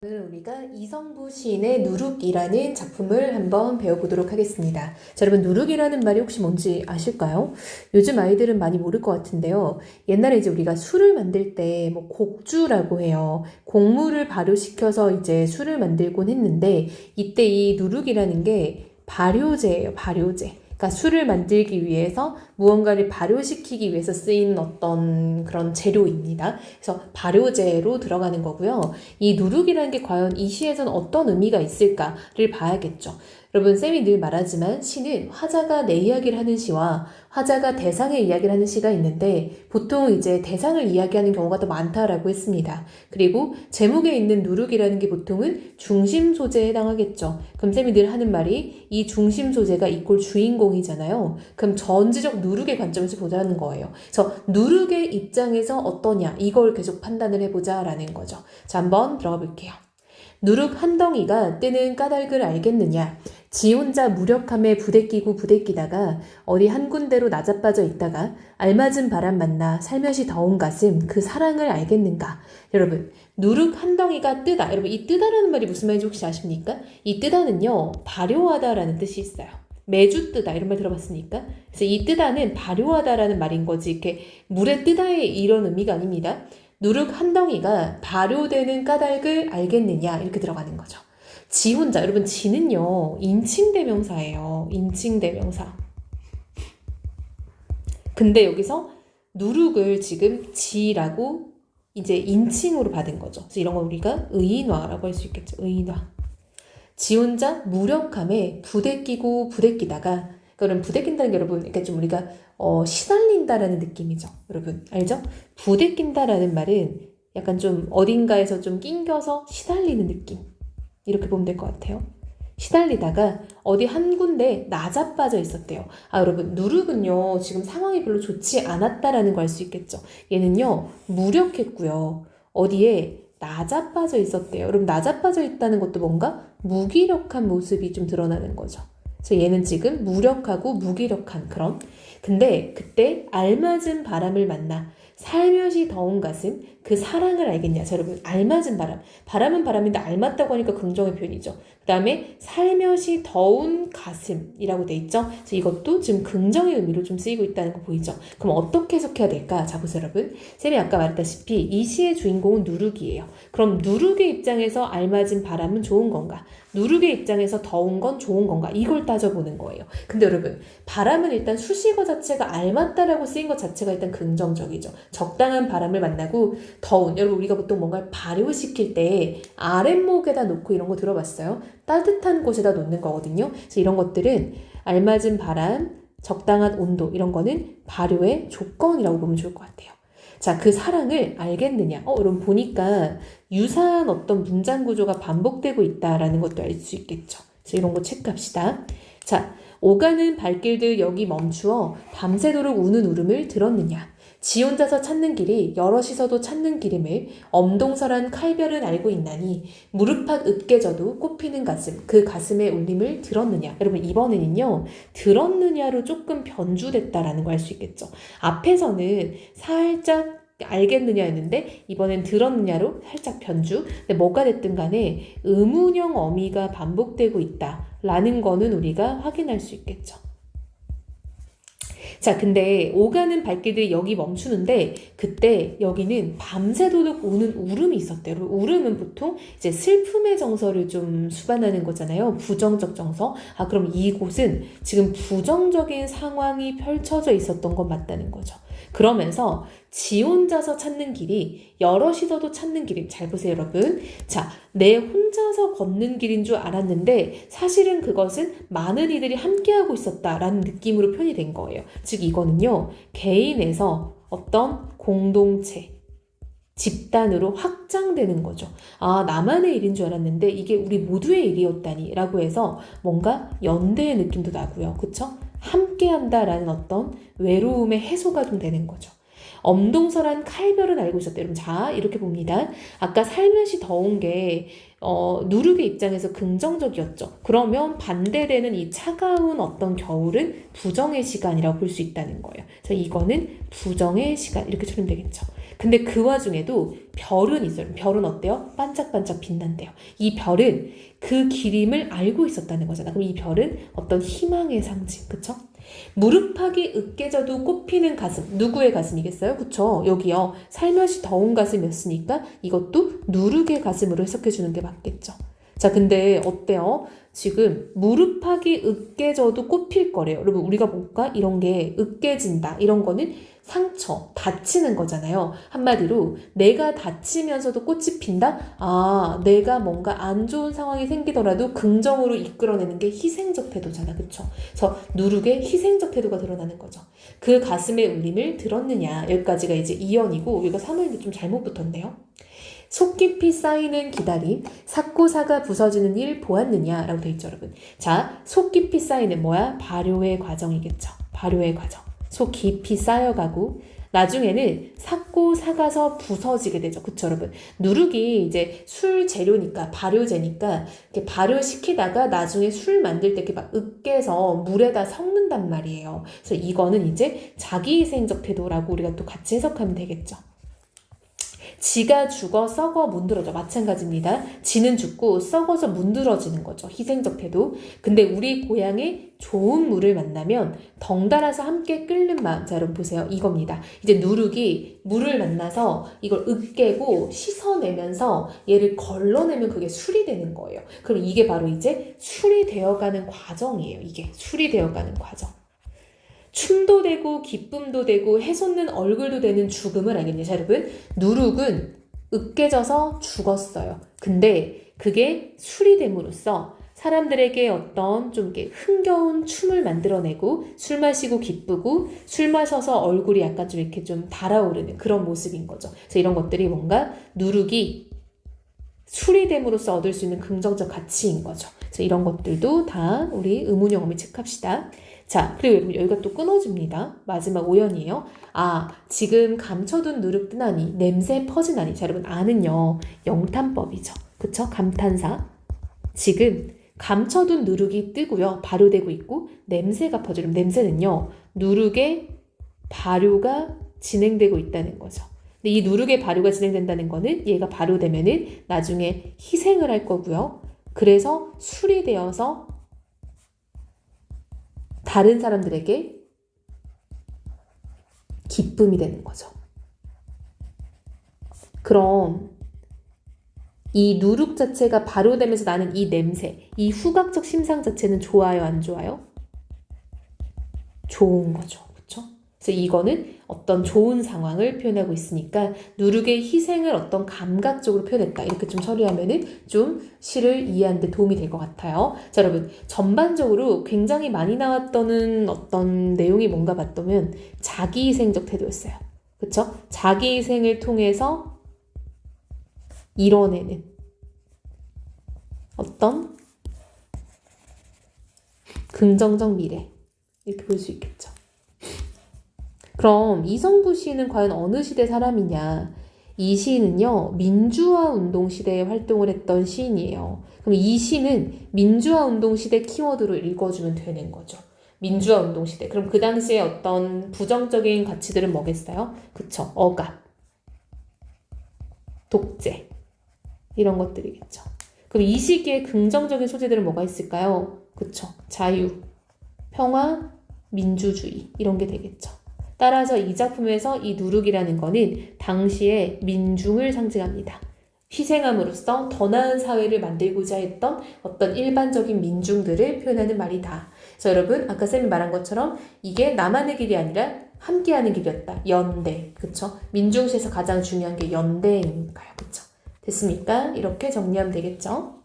오늘 우리가 이성부 시인의 누룩이라는 작품을 한번 배워보도록 하겠습니다. 자, 여러분 누룩이라는 말이 혹시 뭔지 아실까요? 요즘 아이들은 많이 모를 것 같은데요. 옛날에 이제 우리가 술을 만들 때 뭐 곡주라고 해요. 곡물을 발효시켜서 이제 술을 만들곤 했는데 이때 이 누룩이라는 게 발효제예요. 발효제. 그러니까 술을 만들기 위해서 무언가를 발효시키기 위해서 쓰인 어떤 그런 재료입니다. 그래서 발효제로 들어가는 거고요. 이 누룩이라는 게 과연 이 시에서는 어떤 의미가 있을까를 봐야겠죠. 여러분, 쌤이 늘 말하지만 시는 화자가 내 이야기를 하는 시와 화자가 대상의 이야기를 하는 시가 있는데 보통 이제 대상을 이야기하는 경우가 더 많다라고 했습니다. 그리고 제목에 있는 누룩이라는 게 보통은 중심 소재에 해당하겠죠. 그럼 쌤이 늘 하는 말이 이 중심 소재가 이꼴 주인공이잖아요. 그럼 전지적 누룩의 관점에서 보자는 거예요. 그래서 누룩의 입장에서 어떠냐 이걸 계속 판단을 해보자라는 거죠. 자, 한번 들어가 볼게요. 누룩 한 덩이가 뜨는 까닭을 알겠느냐. 지 혼자 무력함에 부대끼고 부대끼다가 어디 한 군데로 낮아빠져 있다가 알맞은 바람 만나 살며시 더운 가슴 그 사랑을 알겠는가. 여러분, 누룩 한 덩이가 뜨다. 여러분, 이 뜨다라는 말이 무슨 말인지 혹시 아십니까? 이 뜨다는요, 발효하다라는 뜻이 있어요. 매주 뜨다 이런 말 들어봤습니까? 그래서 이 뜨다는 발효하다라는 말인 거지 이렇게 물에 뜨다의 이런 의미가 아닙니다. 누룩 한 덩이가 발효되는 까닭을 알겠느냐 이렇게 들어가는 거죠. 지 혼자, 여러분 지는요 인칭대명사예요. 인칭대명사. 근데 여기서 누룩을 지금 지라고 이제 인칭으로 받은 거죠. 그래서 이런 걸 우리가 의인화라고 할 수 있겠죠. 의인화. 지 혼자 무력함에 부대끼고 부대끼다가, 그럼 부대낀다는 게 여러분 그러니까 좀 우리가 시달린다라는 느낌이죠. 여러분 알죠? 부대낀다라는 말은 약간 좀 어딘가에서 좀 낑겨서 시달리는 느낌, 이렇게 보면 될 것 같아요. 시달리다가 어디 한 군데 나자빠져 있었대요. 아, 여러분 누룩은요 지금 상황이 별로 좋지 않았다라는 걸 알 수 있겠죠. 얘는요 무력했고요, 어디에 나자빠져 있었대요. 여러분 나자빠져 있다는 것도 뭔가 무기력한 모습이 좀 드러나는 거죠. 그래서 얘는 지금 무력하고 무기력한 그런. 근데 그때 알맞은 바람을 만나 살며시 더운 가슴 그 사랑을 알겠냐. 자, 여러분 알맞은 바람, 바람은 바람인데 알맞다고 하니까 긍정의 표현이죠. 그 다음에 살며시 더운 가슴이라고 돼 있죠. 그래서 이것도 지금 긍정의 의미로 좀 쓰이고 있다는 거 보이죠. 그럼 어떻게 해석해야 될까? 자, 보세요 여러분. 쌤이 아까 말했다시피 이 시의 주인공은 누룩이에요. 그럼 누룩의 입장에서 알맞은 바람은 좋은 건가? 누룩의 입장에서 더운 건 좋은 건가? 이걸 따져보는 거예요. 근데 여러분 바람은 일단 수식어 자체가 알맞다라고 쓰인 것 자체가 일단 긍정적이죠. 적당한 바람을 만나고 더운, 여러분 우리가 보통 뭔가를 발효시킬 때 아랫목에다 놓고 이런 거 들어봤어요? 따뜻한 곳에다 놓는 거거든요. 그래서 이런 것들은 알맞은 바람, 적당한 온도 이런 거는 발효의 조건이라고 보면 좋을 것 같아요. 자, 그 사랑을 알겠느냐? 여러분 보니까 유사한 어떤 문장 구조가 반복되고 있다라는 것도 알 수 있겠죠. 그래서 이런 거 체크합시다. 자, 오가는 발길들 여기 멈추어 밤새도록 우는 울음을 들었느냐? 지 혼자서 찾는 길이 여럿이서도 찾는 길임을 엄동설한 칼별은 알고 있나니 무릎팍 으깨져도 꽃피는 가슴 그 가슴의 울림을 들었느냐. 여러분 이번에는요 들었느냐로 조금 변주됐다라는 걸 알 수 있겠죠. 앞에서는 살짝 알겠느냐였는데 이번엔 들었느냐로 살짝 변주. 근데 뭐가 됐든 간에 의문형 어미가 반복되고 있다라는 거는 우리가 확인할 수 있겠죠. 자, 근데 오가는 발길들이 여기 멈추는데 그때 여기는 밤새도록 우는 울음이 있었대요. 울음은 보통 이제 슬픔의 정서를 좀 수반하는 거잖아요. 부정적 정서. 아, 그럼 이곳은 지금 부정적인 상황이 펼쳐져 있었던 건 맞다는 거죠. 그러면서 지 혼자서 찾는 길이 여럿이서도 찾는 길임. 잘 보세요 여러분. 자, 내 혼자서 걷는 길인 줄 알았는데 사실은 그것은 많은 이들이 함께하고 있었다라는 느낌으로 표현이 된 거예요. 즉 이거는요 개인에서 어떤 공동체, 집단으로 확장되는 거죠. 아, 나만의 일인 줄 알았는데 이게 우리 모두의 일이었다니 라고 해서 뭔가 연대의 느낌도 나고요. 그쵸? 함께 한다라는 어떤 외로움의 해소가 좀 되는 거죠. 엄동설한 칼별은 알고 있었대요. 여러분 자 이렇게 봅니다. 아까 살며시 더운 게 누룩의 입장에서 긍정적이었죠. 그러면 반대되는 이 차가운 어떤 겨울은 부정의 시간이라고 볼 수 있다는 거예요. 그래서 이거는 부정의 시간 이렇게 처리면 되겠죠. 근데 그 와중에도 별은 있어요. 별은 어때요? 반짝반짝 빛난대요. 이 별은 그 기림을 알고 있었다는 거잖아. 그럼 이 별은 어떤 희망의 상징, 그쵸? 무릎팍이 으깨져도 꽃피는 가슴, 누구의 가슴이겠어요? 그쵸? 여기요. 살며시 더운 가슴이었으니까 이것도 누룩의 가슴으로 해석해 주는 게 맞겠죠. 자, 근데 어때요? 지금 무릎팍이 으깨져도 꽃필 거래요. 여러분, 우리가 볼까? 이런 게 으깨진다. 이런 거는 상처, 다치는 거잖아요. 한마디로 내가 다치면서도 꽃이 핀다? 아, 내가 뭔가 안 좋은 상황이 생기더라도 긍정으로 이끌어내는 게 희생적 태도잖아. 그쵸? 그래서 누룩의 희생적 태도가 드러나는 거죠. 그 가슴의 울림을 들었느냐. 여기까지가 이제 2연이고 이거 3연이 좀 잘못 붙었네요. 속 깊이 쌓이는 기다림, 삭고사가 부서지는 일 보았느냐 라고 되어 있죠, 여러분. 자, 속 깊이 쌓이는 뭐야? 발효의 과정이겠죠. 발효의 과정. 속 깊이 쌓여가고 나중에는 삭고 사가서 부서지게 되죠. 그쵸, 여러분? 누룩이 이제 술 재료니까, 발효제니까 이렇게 발효시키다가 나중에 술 만들 때 이렇게 막 으깨서 물에다 섞는단 말이에요. 그래서 이거는 이제 자기희생적 태도라고 우리가 또 같이 해석하면 되겠죠. 지가 죽어 썩어 문드러져. 마찬가지입니다. 지는 죽고 썩어서 문드러지는 거죠. 희생적 태도. 근데 우리 고향에 좋은 물을 만나면 덩달아서 함께 끓는 마음. 자, 여러분 보세요. 이겁니다. 이제 누룩이 물을 만나서 이걸 으깨고 씻어내면서 얘를 걸러내면 그게 술이 되는 거예요. 그럼 이게 바로 이제 술이 되어가는 과정이에요. 이게 술이 되어가는 과정. 춤도 되고 기쁨도 되고 해솟는 얼굴도 되는 죽음을 알겠네요. 자, 여러분, 누룩은 으깨져서 죽었어요. 근데 그게 술이 됨으로써 사람들에게 어떤 좀 이렇게 흥겨운 춤을 만들어내고 술 마시고 기쁘고 술 마셔서 얼굴이 약간 좀 이렇게 좀 달아오르는 그런 모습인 거죠. 그래서 이런 것들이 뭔가 누룩이 술이 됨으로써 얻을 수 있는 긍정적 가치인 거죠. 그래서 이런 것들도 다 우리 의문영어에 체크합시다. 자, 그리고 여기가 또 끊어집니다. 마지막 5연이에요. 아, 지금 감춰둔 누룩 뜨나니 냄새 퍼지나니. 자, 여러분 아는요. 영탄법이죠. 그쵸? 감탄사. 지금 감춰둔 누룩이 뜨고요. 발효되고 있고 냄새가 퍼지는 냄새는요. 누룩의 발효가 진행되고 있다는 거죠. 근데 이 누룩의 발효가 진행된다는 거는 얘가 발효되면은 나중에 희생을 할 거고요. 그래서 술이 되어서 다른 사람들에게 기쁨이 되는 거죠. 그럼 이 누룩 자체가 발효되면서 나는 이 냄새, 이 후각적 심상 자체는 좋아요, 안 좋아요? 좋은 거죠. 그렇죠? 그래서 이거는 어떤 좋은 상황을 표현하고 있으니까 누룩의 희생을 어떤 감각적으로 표현했다. 이렇게 좀 처리하면은 좀 시를 이해하는 데 도움이 될 것 같아요. 자, 여러분, 전반적으로 굉장히 많이 나왔던 어떤 내용이 뭔가 봤다면 자기희생적 태도였어요. 그렇죠? 자기희생을 통해서 이뤄내는 어떤 긍정적 미래, 이렇게 볼 수 있겠죠. 그럼 이성부 시인은 과연 어느 시대 사람이냐? 이 시인은요, 민주화 운동 시대에 활동을 했던 시인이에요. 그럼 이 시는 민주화 운동 시대 키워드로 읽어주면 되는 거죠. 민주화 운동 시대. 그럼 그 당시에 어떤 부정적인 가치들은 뭐겠어요? 그쵸? 억압, 독재, 이런 것들이겠죠. 그럼 이 시기에 긍정적인 소재들은 뭐가 있을까요? 그쵸? 자유, 평화, 민주주의, 이런 게 되겠죠. 따라서 이 작품에서 이 누룩이라는 거는 당시의 민중을 상징합니다. 희생함으로써 더 나은 사회를 만들고자 했던 어떤 일반적인 민중들을 표현하는 말이다. 그래서 여러분, 아까 쌤이 말한 것처럼 이게 나만의 길이 아니라 함께하는 길이었다. 연대. 그쵸? 민중시에서 가장 중요한 게 연대니까요. 그쵸? 됐습니까? 이렇게 정리하면 되겠죠?